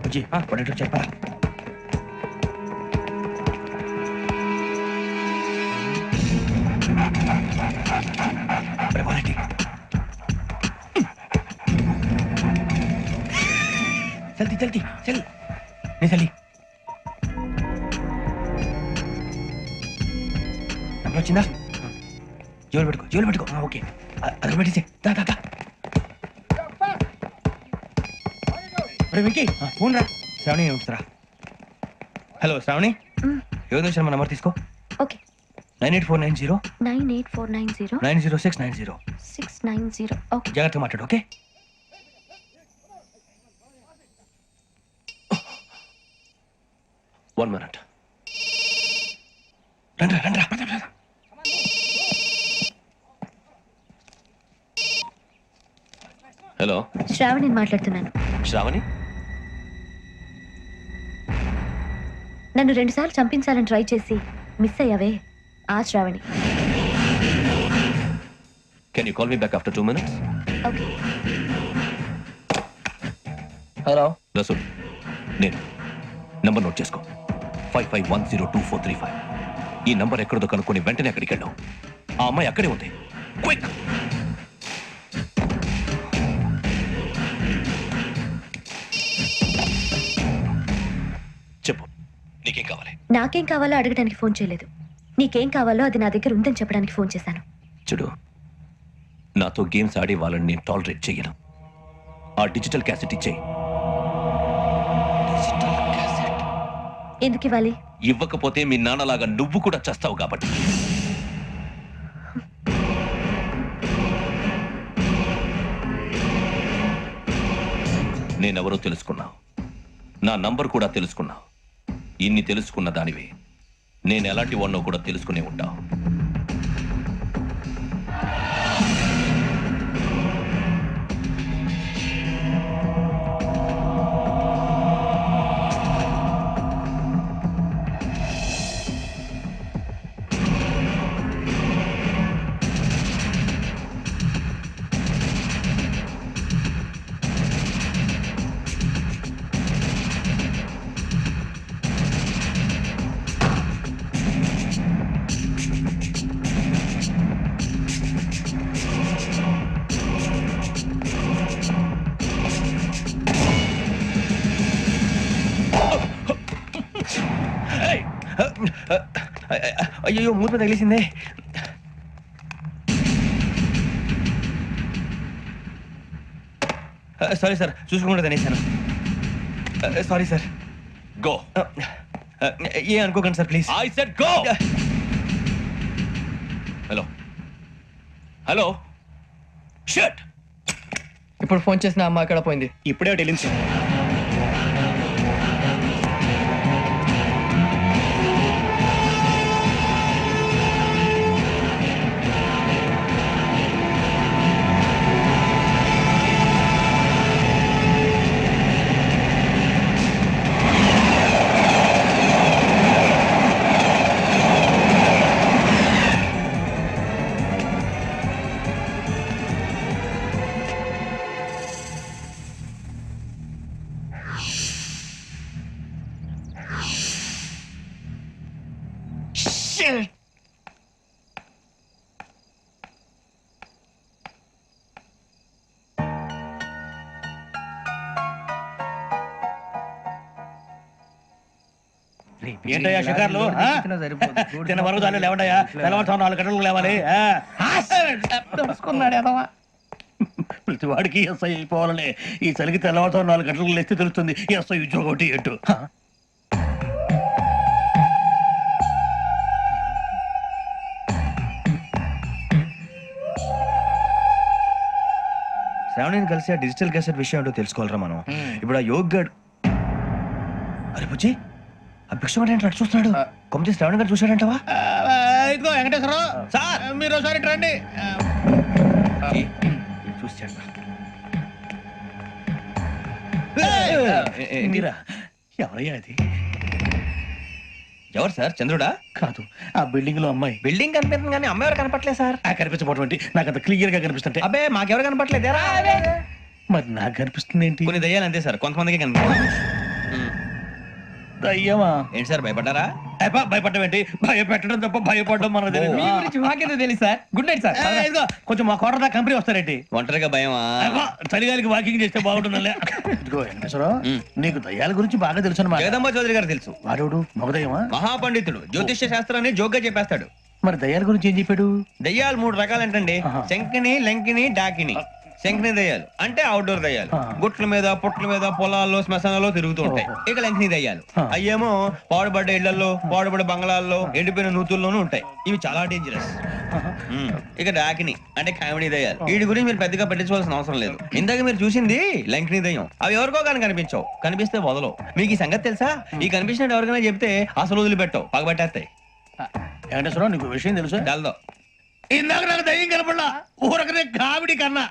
బుజ్జి పడేటో చెప్పరా. जल्दी जल्दी चल नहीं चली नंबर వచ్చిందా జోలు పెట్టుకో ఓకే అది పెట్టేసి దా దా దా అరే వెంకీ ఫోన్ రా శ్రావణి ఉంచురా. హలో శ్రావణి యోగేంద్ర శర్మ నంబర్ తీసుకో. ఓకే 98490 98490 90690 690 ఓకే జాగ్రత్తగా మాట్లాడు ఓకే. One minute. రండి. హలో శ్రావణి మాట్లాడుతున్నాను. శ్రావణి, నన్ను 2 సార్లు చంపించాలని ట్రై చేసి మిస్ అయ్యావే ఆ Shravani. can you call me back after 2 minutes? Okay hello Rasool, నేను నంబర్ నోట్ చేసుకో. 55102435. ఈ నంబర్ ఎక్కడదో కనుక్కొని వెంటనే అక్కడికి వెళ్ళాం. ఆ అమ్మాయి అక్కడే ఉంది. క్విక్. చెప్పు, నీకేం కావాలి? నాకేం కావాలో అడగడానికి ఫోన్ చేయలేదు. నీకేం కావాలో అది నా దగ్గర ఉందని చెప్పడానికి ఫోన్ చేశాను. చూడు, నాతో గేమ్స్ ఆడే వాళ్ళని నేను టాలరేట్ చెయ్యను. ఆ డిజిటల్ క్యాసెట్ ఇచ్చేయి. ఎందుకు ఇవ్వాలి? ఇవ్వకపోతే మీ నాన్నలాగా నువ్వు కూడా చేస్తావు కాబట్టి. నేనెవరో తెలుసుకున్నావు, నా నంబర్ కూడా తెలుసుకున్నావు. ఇన్ని తెలుసుకున్న దానివి నేను ఎలాంటి వాడినో కూడా తెలుసుకునే ఉంటావు. అయ్యో మూత తగిలిసిందే. సారీ సార్, చూసుకోకుండా తినేసాను. Sorry sir. గో. ఏ అనుకోకండి sir please. I said go. Hello hello shut. ఇప్పుడు ఫోన్ చేసిన అమ్మ అక్కడ పోయింది. ఇప్పుడే వెళ్ళింది సార్. ఏంటయ్యా షికార్లు? తిన్న వరకు దాన్ని లేవండయ్యా. తెల్లవారుతాం 4 గంటలకు లేవాలి. ప్రతి వాడికి ఎస్ఐ అయిపోవాలని ఈ చలికి తెల్లవారుతాం 4 గంటలకు లేస్తే తెలుస్తుంది ఎస్ఐ ఉద్యోగం ఒకటి ఎటు. శ్రావణిని కలిసి ఆ డిజిటల్ క్యాసెట్ విషయం ఏంటో తెలుసుకోవాలరా మనం. ఇప్పుడు ఆ యోగ్ గడ్ అరే బుజ్జి ఆ భిక్షగాడు ఏంటి అటు చూస్తున్నాడు? కొమ్మతి శ్రావణి గారు చూశాడంటవా? ఇదిగో వెంకటేశ్వరరావు సార్, మీరు ఒకసారి రండి. చూశాడు. మీరా? ఎవరయ్యా అది? ఎవరు సార్? చంద్రుడా? కాదు, ఆ బిల్డింగ్ లో అమ్మాయి. బిల్డింగ్ కనిపిస్తుంది కానీ అమ్మాయి ఎవరు కనపట్లేదు సార్. కనిపించబోటువంటి నాకు అంత క్లియర్ గా కనిపిస్తుంటే. అబ్బే మాకెవరు కనపట్లేదు. మరి నాకు కనిపిస్తుంది ఏంటి? కొన్ని దయ్యాలు అంతే సార్, కొంతమందికి కనిపిస్తుంది. దయ్యమా ఏంటి సార్ భయపడ్డారా? భయపడడం ఏంటి? భయపెట్టడం తప్ప భయపడడం మనకు తెలియదు. మీ గురించి మాకేదో తెలుసు సార్. Good night sir. ఇదిగో కొంచెం మా కోట దాకా కంపెనీ వస్తారేంటి? ఒంటరిగా భయమా? చలిగాలికి వాకింగ్ చేస్తే బాగుంటుందిలే. ఇదిగో వెంకటేశ్వరరావు, నీకు దయ్యాల గురించి బాగా తెలుసు అన్నమాట. జగదంబ చౌదరి గారు తెలుసు. వాడు మగదయ్యమా? మహాపండితుడు, జ్యోతిష్య శాస్త్రాన్ని జోగ్గా చెప్పేస్తాడు. మరి దయ్యాల గురించి ఏం చెప్పాడు? దయ్యాలు 3 రకాలంటండి. శంకిని, లంకిని, డాకిని. శంకిని దయ్యాలు అంటే అవుట్డోర్ దయ్యాలు, గుట్ల మీద పుట్ల మీద పొలాల్లో శ్మశానాల్లో తిరుగుతూ ఉంటాయి. ఇక లంకిని దయ్యాలు అయ్యేమో పాడుబడ్డ ఇళ్లలో, పాడుబడ్డ బంగ్లాల్లో, ఎండిపోయిన నూతుల్లోనూ ఉంటాయి. ఇవి చాలా డేంజరస్. ఇక డాకిని అంటే కామెడీ దయ్యాలు. వీటి గురించి మీరు పెద్దగా పట్టించుకోవాల్సిన అవసరం లేదు. ఇందాక మీరు చూసింది లంకిని దయ్యం. అవి ఎవరికో కానీ కనిపించవు, కనిపిస్తే వదలవు. మీకు ఈ సంగతి తెలుసా? ఈ కనిపించినట్టు ఎవరికైనా చెప్తే అసలు వదిలిపెట్టవు, పగబట్టేస్తాయి. వెంకటేశ్వరరావు, నీకు విషయం తెలుసు? డల్దో ఇందాక నాకు దయ్యం కనపడలా, ఊరకనే కామెడీ కన్నా.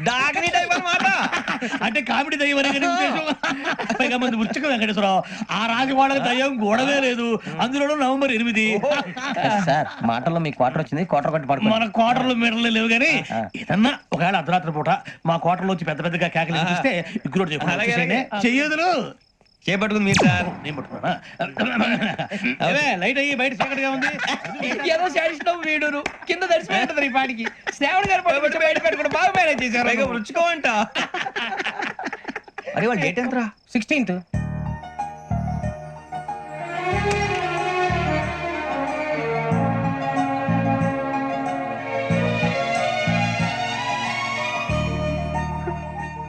డాకిని టైప్ అన్నమాట. అంటే కామెడీ దయ్యం అనే కదా ఉద్దేశం. పైగా మంది ఉచ్చక వెంకటేశ్వరరావు, ఆ రాజవాడకి దయ్యం గోడవే లేదు, అందులోనూ నవంబర్ 8. సార్ మాటల్లో మీ క్వార్టర్ వచ్చింది. క్వార్టర్ కొట్టి పడుకో. మన కోటర్లు మీటర్లు లేవు కానీ ఏదన్నా ఒకవేళ అర్ధరాత్రి పూట మా కోటర్లో వచ్చి పెద్ద పెద్దగా కేకలు ఇస్తే ఇగ్గురు చెయ్యదులు చేపట్టుకుంది మీరు సార్. నేను పట్టుకున్నా. అవే లైట్ అయ్యి బయట చీకటిగా ఉంది. ఏదో శాడిస్తాం వీడును కింద దర్శనం ఈ పాటికి శ్రావణ్ గారు పట్టుకొచ్చి బయట పెట్టుకుంటే బాగా మేనేజ్ చేశారు. పైగా రుచుకోవంట. అరే వాళ్ళ డేట్ ఎంతరా? 16th.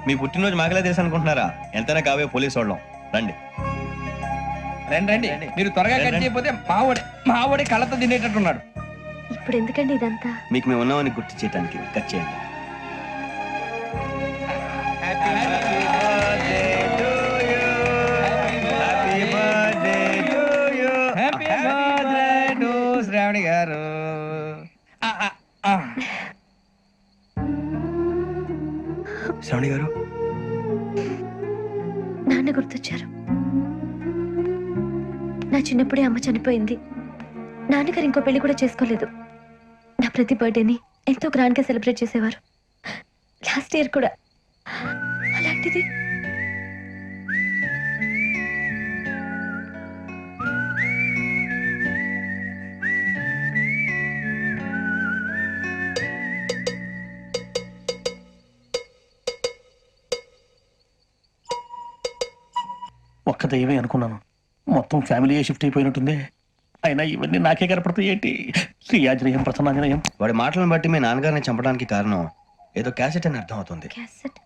మీ పుట్టినరోజు మాకలే తెలుసు అనుకుంటున్నారా? ఎంతైనా కావే పోలీసు వాళ్ళం. రండి రండి మీరు త్వరగా కట్ చేయకపోతే మావడి కళ్ళతో తినేటట్టున్నాడు. ఇప్పుడు ఎందుకండి ఇదంతా? మీకు మేము ఉన్నామని గుర్తు చేయడానికి కట్ చేయండి. శ్రావణి గారు శ్రావణి గారు నాన్న గుర్తొచ్చారు. నా చిన్నప్పుడే అమ్మ చనిపోయింది. నాన్నగారు ఇంకో పెళ్లి కూడా చేసుకోలేదు. నా ప్రతి బర్త్డేని ఎంతో గ్రాండ్ గా సెలబ్రేట్ చేసేవారు. లాస్ట్ ఇయర్ కూడా. అలాంటిది ఒక్క దయ్యమే అనుకున్నాను, మొత్తం ఫ్యామిలీ షిఫ్ట్ అయిపోయినట్టుంది. అయినా ఇవన్నీ నాకే కనపడతాయి ఏంటి? శ్రీ ఆంజనేయం ప్రసన్నాంజనేయం. వాడి మాటలను బట్టి మీ నాన్నగారిని చంపడానికి కారణం ఏదో క్యాసెట్ అని అర్థం అవుతుంది. క్యాసెట్.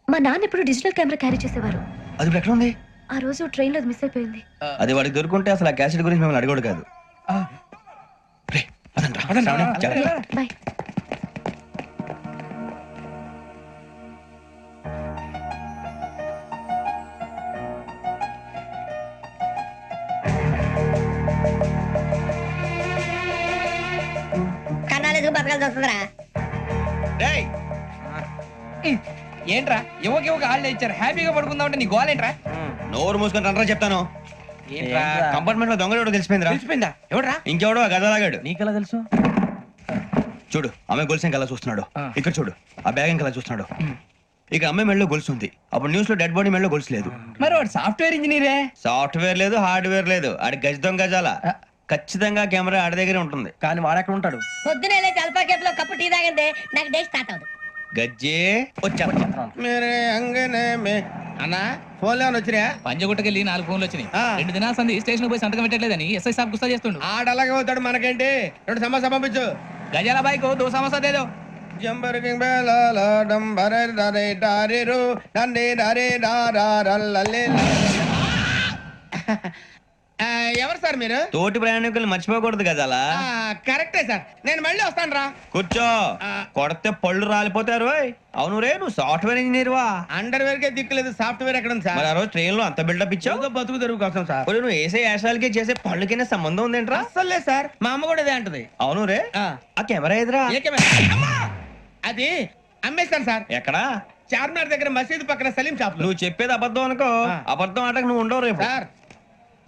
మా నాన్న ఎప్పుడు డిజిటల్ కెమెరా క్యారీ చేసేవారు. అది ఇప్పుడు ఎక్కడ ఉంది? ఆ రోజు ట్రైన్ లో మిస్ అయిపోయింది. అది వాడికి దొరుకుంటే అసలు ఆ క్యాసెట్ గురించి మిమ్మల్ని అడగడు కాదు. రే, పదండ్రా. శ్రావణి, జాగ్రత్త. బాయ్. కన్నాలేసుకు బతకాల్సి వస్తుందిరా. రేయ్, ఏంట్రా యువకి హాలిడే ఇచ్చారు, హ్యాపీగా పడుకుందాం అంటే నీ గోల్ ఏంట్రా? నోరు మూసుకొని రండ్రా చెప్తాను. ఏంట్రా కంపార్ట్మెంట్ లో దొంగడు తెలిసిపోయిందిరా. తెలిసిపోయిందా? ఎవడ్రా? ఇంకెవడో ఆ గదలాగాడు. నీకెలా తెలుసు? చూడు, ఆమె గొలుసు ఇంకలా చూస్తున్నాడు. ఇక్కడ చూడు, ఆ బ్యాగ్ ఇంకలా చూస్తున్నాడు. ఇక అమ్మాయి మెడలో గొలుసు ఉంది. అప్పుడు న్యూస్ లో డెడ్ బాడీ మెడలో గొలుసు లేదు. మరి వాడు సాఫ్ట్వేర్ ఇంజనీరే. సాఫ్ట్వేర్ లేదు, హార్డ్వేర్ లేదు. ఆడి గజ దొంగ గజాల. ఖచ్చితంగా కెమెరా ఆడి దగ్గరే ఉంటుంది. కానీ వాడెక్కడ ఉంటాడు? పొద్దునే లేచి అల్ఫా కేఫ్ లో కప్పు టీ తాగిందే నాకు డే స్టార్ట్ అవుతుంది. గజ్జే వచ్చా. మేరే అంగనే మే అన్నా ఫోన్ లో వచ్చినా? పంజగుట్టకెళ్ళి 4 ఫోన్లు వచ్చినాయి. 2 దినాల సంది స్టేషన్ పోయి సంతకం పెట్టలేదని ఎస్ఐ సాబ్ గుస్తా చేస్తుండు. ఆడలాగే పోతాడు, మనకేంటి? 2 సమస్య పంపించు. గజాల బైక్ 2 సమస్య దేదో. జంబరకింగ్ బేలాల డంబరే డరే డారేరు డండే డరే డారారల్లలే. ఎవరు సార్ మీరు? తోటి ప్రయాణికులు మర్చిపోకూడదు గజాల. కరెక్టే సార్, నేను మళ్ళీ వస్తాను రా. కూర్చో, కొడితే పళ్ళు రాలిపోతారు. అవును రే, నువ్వు సాఫ్ట్వేర్ ఇంజనీర్ వా? అండర్వేర్ కే దిక్కులేదు, సాఫ్ట్వేర్ ఎక్కడ ఉంది సార్? మరి ఆ రోజు ట్రైన్ లో అంత బిల్డప్ ఇచ్చావు. బతుకు తెరుగు కోసం సార్. ఒరేయ్, నువ్వు వేసే యాశాలకి చేసే పళ్ళకైనా సంబంధం ఉందేంట్రా? అస్సలే సార్, మా అమ్మ కూడా ఇదే అంటది. అవును రే, ఆ కెమెరా ఎదురా అది అమ్మేస్తాను సార్. ఎక్కడా? చార్మినార్ దగ్గర మసీదు పక్కన సలీం షాప్ లో. నువ్వు చెప్పేది అబద్ధం అనుకో. అబద్ధం ఆటకు నువ్వు ఉండవు రేపు. సార్,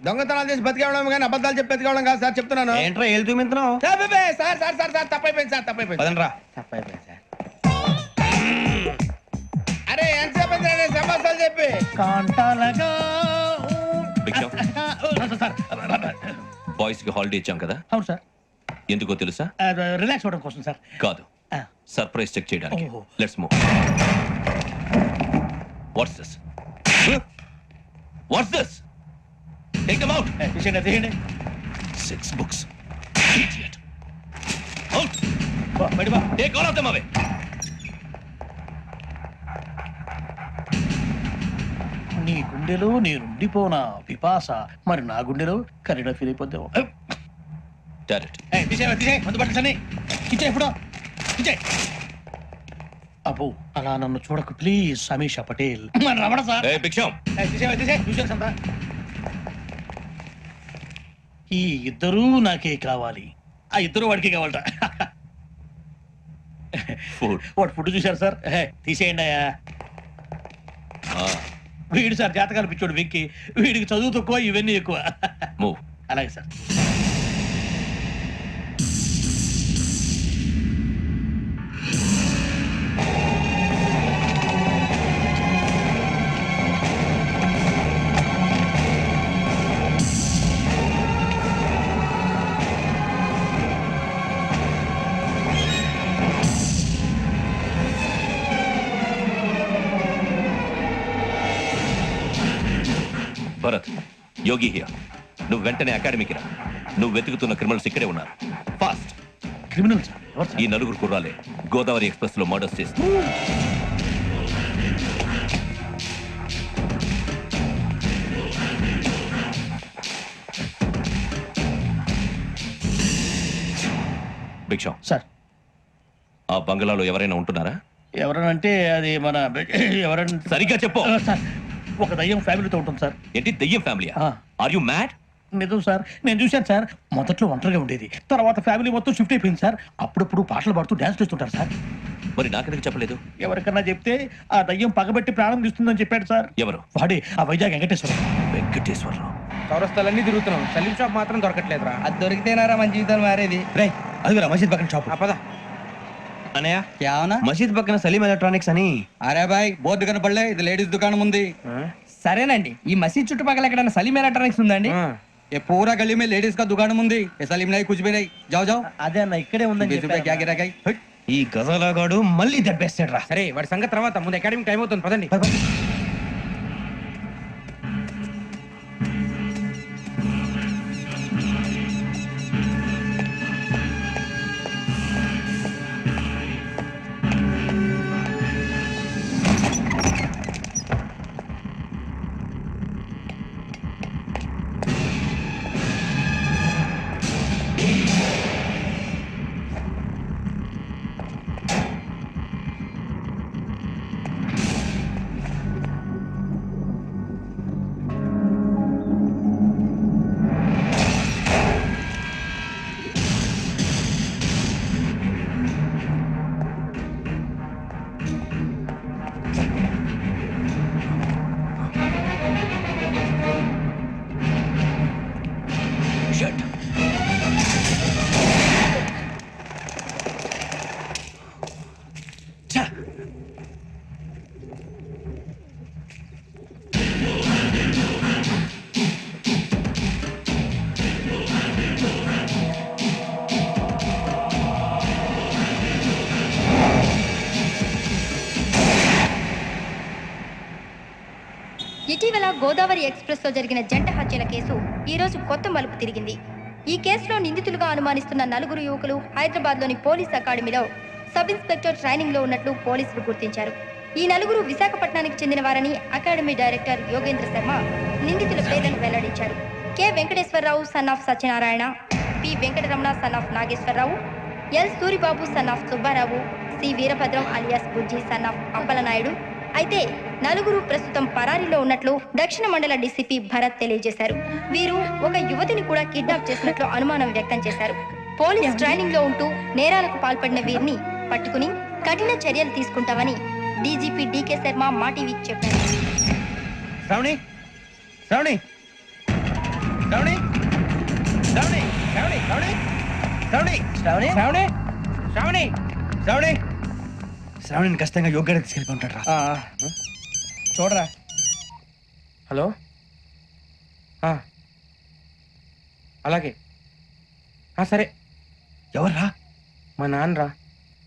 దొంగతనాలు చేసి బతికేవడం కానీ అబద్ధాలు చెప్పి బతికేవడం కాదు సార్, చెప్తున్నాను. ఏంట్రా ఏళ్ళు చూపించినావు? Sir sir sir sir sir తప్పైపోయింది సార్, తప్పైపోయింది. పదండ్రా. తప్పైపోయింది సార్. అరే ఎంతసేపు సమాసాలు చెప్పి కాంటాలగా బాయ్స్ కి హాలిడే ఇచ్చాం కదా, అవును సార్. ఎందుకో తెలుసా? రిలాక్స్ అవ్వడం కోసం సార్. కాదు, సర్ప్రైజ్ చెక్ చేయడానికి. ఓహో. Let's move. What's this? What's this? Take them out. తీయండి. 6 books. Idiot. Out. బయట బా. Take all of them away. నీ గుండెలో నేనుండిపోనా పిపాస, మరి నా గుండెలో కరీడా ఫీల్ అయిపోద్దాం. Direct. అబ్బో అలా నన్ను చూడకు please, Sameesha Patel. Ramana sir. Hey, Big Sham. ఈ ఇద్దరూ నాకే కావాలి, ఆ ఇద్దరు వాడికి కావాలట. Food. వాడు ఫుడ్ చూశారు సార్. తీసేయండి అయ్యా. వీడు సార్ జాతకాలు పిచ్చోడు వెక్కి, వీడికి చదువు తక్కువ ఇవన్నీ ఎక్కువ. Move. అలాగే సార్. Bharat, Yogi here. నువ్వు వెంటనే అకాడమీకి రా. నువ్వు వెతుకుతున్న క్రిమినల్స్ ఇక్కడే ఉన్నారు. ఫాస్ట్. Criminal sir? ఎవరు ఈ సార్? నలుగురు కుర్రాలే గోదావరి ఎక్స్ప్రెస్ లో మర్డర్స్ చేసి. భిక్షం, సార్ ఆ బంగ్లాలో ఎవరైనా ఉంటున్నారా? ఎవరనంటే అది మన ఎవరంటే సరిగ్గా చెప్పు. సార్ ఒక దయ్యం ఫ్యామిలీతో ఉంటుంది సార్. ఏంటి, దెయ్యం ఫ్యామిలీ? ఆ. Are you mad? నిజం సార్, నేను చూశాను సార్. మొదట్లో ఒంటరిగా ఉండేది, తర్వాత ఫ్యామిలీ మొత్తం షిఫ్ట్ అయిపోయింది సార్. అప్పుడప్పుడు పాటలు పాడుతూ డ్యాన్స్ చేస్తుంటారు సార్. మరి నాకెందుకు చెప్పలేదు? ఎవరికన్నా చెప్తే ఆ దయ్యం పగబెట్టి ప్రాణం తీస్తుందని చెప్పాడు సార్. ఎవరు? వాడే ఆ వైజాగ్ వెంకటేశ్వర. వెంకటేశ్వరరావు. చౌరస్తాలన్నీ తిరుగుతున్నాం, సలీం షాప్ మాత్రం దొరకట్లేదురా. అది దొరికితేనారా మన జీవితాలు మారేది. రే అదిగురా మసీద్ పక్కన షాప్. పద. అనయ్య, क्या होना? మసీద్ పక్కన సలీం ఎలక్ట్రానిక్స్ అని. అరే బాయ్ బోర్డు కనపడలే, ఇది లేడీస్ దుకాణం ఉంది. సరేనండి, ఈ మసీద్ చుట్టుపక్కల ఎక్కడైనా సలీం ఎలక్ట్రానిక్స్ ఉందండి? ये पूरा गली में लेडीज का दुकान मुंदी, ये सलीम नहीं कुछ भी नहीं. जाओ जाओ. అదే అన్న ఇక్కడే ఉందని 20 रुपए क्या गिरा गई. ఈ గజాలగాడు మళ్ళీ దెబ్బేస్తాడు రా. సరే వాడి సంగతి తర్వాత, ముందు అకాడమిక్ టైం అవుతుంది, పదండి. ఇటీవల గోదావరి ఎక్స్ప్రెస్ లో జరిగిన జంట హత్యల కేసు ఈ రోజు కొత్త మలుపు తిరిగింది. ఈ కేసులో నిందితులుగా అనుమానిస్తున్న నలుగురు యువకులు హైదరాబాద్ లోని పోలీస్ అకాడమీలో సబ్ ఇన్స్పెక్టర్ ట్రైనింగ్ లో ఉన్నట్లు పోలీసులు గుర్తించారు. ఈ నలుగురు విశాఖపట్నానికి చెందిన వారని అకాడమీ డైరెక్టర్ యోగేంద్ర శర్మ నిందితుల పేర్లను వెల్లడించారు. K Venkateswararao son of Satyanarayana, P Venkataramana son of Nageswararao, L Suribabu son of Subbarao, C Veerabhadram alias Bujji son of Appalanaidu. అయితే నలుగురు ప్రస్తుతం పరారీలో ఉన్నట్లు దక్షిణ మండల డీసీపీ భరత్ తెలియజేశారు. వీరు ఒక యువతిని కూడా కిడ్నాప్ చేసినట్లు అనుమానం వ్యక్తం చేశారు. పోలీస్ ట్రైనింగ్ లో ఉంటూ నేరాలకు పాల్పడిన వీరిని పట్టుకుని కఠిన చర్యలు తీసుకుంటామని డీజీపీ డీకే శర్మ మా టీవీకి చెప్పారు. శ్రావణి, శ్రావణి, శ్రావణి, శ్రావణి, శ్రావణి, శ్రావణి, శ్రావణి, శ్రావణి, శ్రావణి, శ్రావణి, శ్రావణి, శ్రావణిని ఖచ్చితంగా యోగ్యంగా తీసుకెళ్ళి ఉంటాడు రా. చూడరా. హలో, అలాగే సరే ఎవర్రా? మా నాన్నరా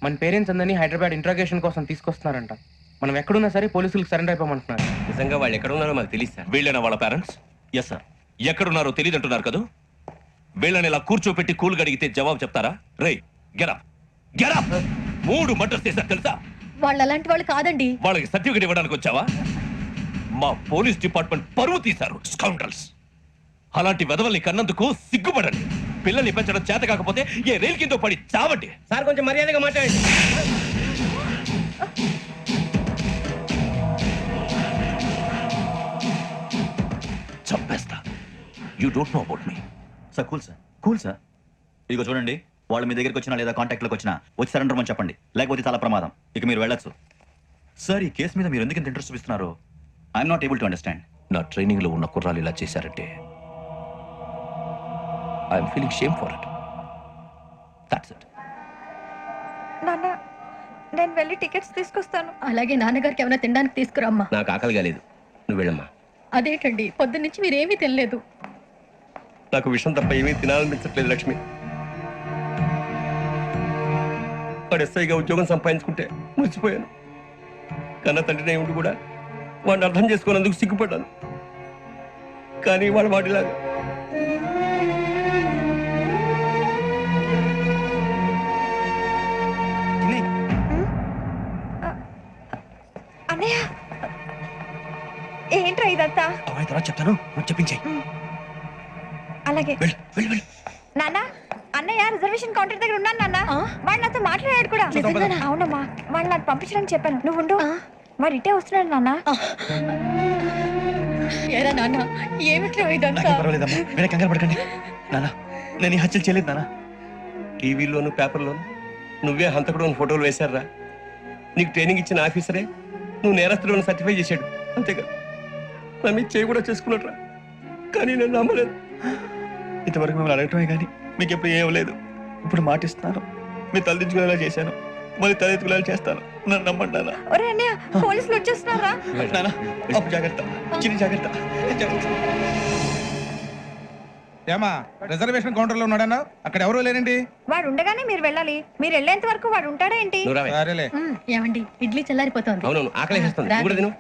మన పేరెంట్స్ అందరినీ హైదరాబాద్ ఇంట్రాగేషన్ కోసం తీసుకొస్తున్నారంట. మనం ఎక్కడున్నా సరే పోలీసులకు సరెండర్ అయిపోమంటున్నారు. నిజంగా వాళ్ళు ఎక్కడ ఉన్నారో మాకు తెలియదు సార్. వీళ్ళేనా వాళ్ళ పేరెంట్స్? Yes sir. ఎక్కడున్నారో తెలియదంటున్నారు కదా, వీళ్ళని ఇలా కూర్చోపెట్టి కూల్ అడిగితే జవాబు చెప్తారా? రేయ్ గెరప్ గెరప్ 3 మర్డర్స్ చేశారు తెలుసా? వాళ్ళు అలాంటి వాళ్ళు కాదండి. వాళ్ళకి సర్టిఫికేట్ ఇవ్వడానికి వచ్చావా? మా పోలీస్ డిపార్ట్మెంట్ పరువు తీశారు స్కౌండ్రల్స్. అలాంటి వెధవల్ని కన్నందుకు సిగ్గుపడండి. పిల్లల్ని పెంచడం చేత కాకపోతే ఏ రైలు కింద పడి చావండి. సార్ కొంచెం మర్యాదగా మాట్లాడండి. చంపేస్తా. You don't know about me. Sir cool sir. ఇదిగో చూడండి, వాళ్ళు మీ దగ్గరికి వచ్చినా లేదా కాంటాక్ట్లోకి వచ్చినా వచ్చి సరెండర్ అని చెప్పండి, లేకపోతే చాలా ప్రమాదం. ఇక మీరు వెళ్ళొచ్చు. సార్, ఈ కేసు మీద మీరు ఎందుకు ఇంత ఇంట్రెస్ట్ చూపిస్తున్నారు? I'm not able to understand. నా ట్రైనింగ్ లో ఉన్న కుర్రాలు ఇలా చేశారంటే I'm feeling shame for it. That's it. నాన్న, నేను వెళ్ళి టికెట్స్ తీసుకొస్తాను. అలాగే నాన్నగారికి ఏమైనా తినడానికి తీసుకురమ్మా. నాకు ఆకలి కాలేదు, నువ్వు వెళ్ళమ్మా. అదేంటండి, పొద్దున్నుంచి మీరేమీ తినలేదు. నాకు విషయం తప్ప ఏమీ తినాలనిపించట్లేదు లక్ష్మి. వాడు ఎస్ఐగా ఉద్యోగం సంపాదించుకుంటే మురిసిపోయాను. కన్న తండ్రినే ఉండి కూడా వాడిని అర్థం చేసుకున్నందుకు సిగ్గుపడ్డాను. కానీ వాడిలాగా అన్నయ్య, ఏంట్రా ఇదంతా? అమ్మాయి తర్వాత చెప్తాను, నువ్వు చెప్పించాయి. అలాగే. నాన్న, అన్నయ్య రిజర్వేషన్ కౌంటర్ దగ్గర ఉన్నాను నాన్న. వాడు నాతో మాట్లాడాడు కూడా. అవునమ్మా, వాడు నాకు పంపించడానికి చెప్పాను. నువ్వు ఉండు, వాడు ఇటే వస్తున్నాడు నాన్న. ఏరా నాన్న, ఏమిట్రా ఇదంతా? పర్వాలేదమ్మా, వేరే కంగారు పడకండి. నాన్న, నేను ఈ హత్యలు చేయలేదు నాన్న. టీవీలోను పేపర్లోను నువ్వే హంతకుడు ఫోటోలు వేశారా? నీకు ట్రైనింగ్ ఇచ్చిన ఆఫీసరే నువ్వు నేరస్తులను సర్టిఫై చేశాడు. అంతేగా, నా మీద చేయి కూడా చేసుకున్నట్రా. కానీ నేను నమ్మలేదు. ఇంతవరకు మిమ్మల్ని అడగటమే కానీ మీకు ఎప్పుడు ఏమలేదు. ఇప్పుడు మాటిస్తున్నాను, మీరు తలదించుకునేలా చేశాను, మళ్ళీ తలెత్తుకునేలా చేస్తాను. నన్ను నమ్మండి నాన్న. ఒరే అన్నయ్య, పోలీసులు వచ్చేస్తున్నారా? నాన్న, అప్పుడు జాగ్రత్త, చిన్న జాగ్రత్త. ఏమా రిజర్వేషన్ కౌంటర్ లో ఉన్నాడన్నా? అక్కడ ఎవరు లేరండి. వాడు ఉండగానే మీరు వెళ్ళాలి. మీరు వెళ్ళేంత వరకు వాడు ఉంటాడా ఏంటి? సరేలే. ఏమండి, ఇడ్లీ చల్లారిపోతుంది. అవునవును, ఆకలి వేస్తుంది. రా. తిను.